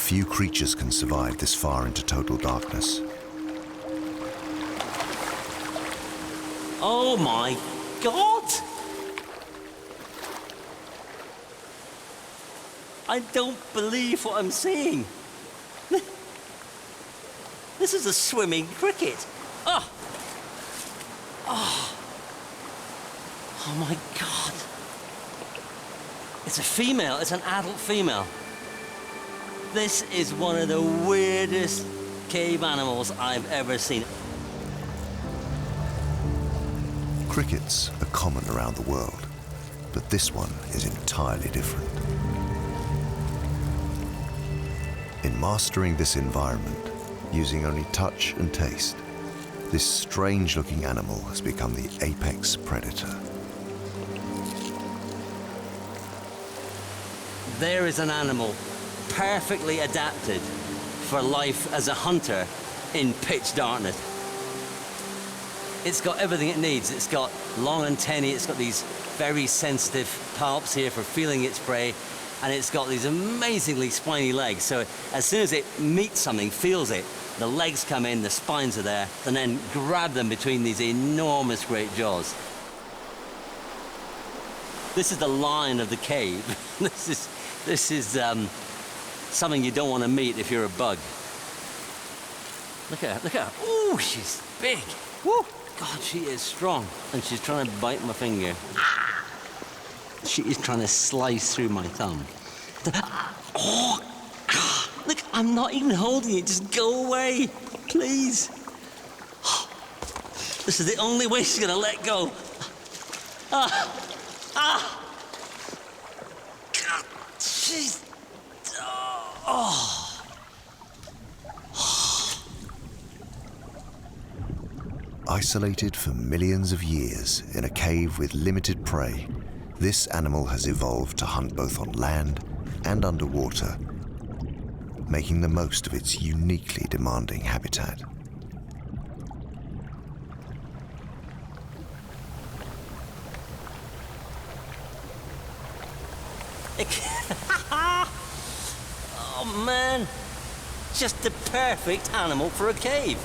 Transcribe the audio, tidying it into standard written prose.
Few creatures can survive this far into total darkness. Oh my God! I don't believe what I'm seeing. This is a swimming cricket. Oh! Oh! Oh my God! It's a female, it's an adult female. This is one of the weirdest cave animals I've ever seen. Crickets are common around the world, but this one is entirely different. In mastering this environment, using only touch and taste, this strange-looking animal has become the apex predator. There is an animal perfectly adapted for life as a hunter in pitch darkness. It's got everything it needs. It's got long antennae, it's got these very sensitive palps here for feeling its prey, and it's got these amazingly spiny legs. So as soon as it meets something, feels it, the legs come in, the spines are there, and then grab them between these enormous great jaws. This is the lion of the cave. This is something you don't want to meet if you're a bug. Look at her, look at her. Ooh, she's big. Woo! God, she is strong. And she's trying to bite my finger. She is trying to slice through my thumb. Oh, God. Look, I'm not even holding it. Just go away, please. This is the only way she's gonna let go. God, she's... Oh. Isolated for millions of years in a cave with limited prey, this animal has evolved to hunt both on land and underwater, making the most of its uniquely demanding habitat. Oh man, just the perfect animal for a cave.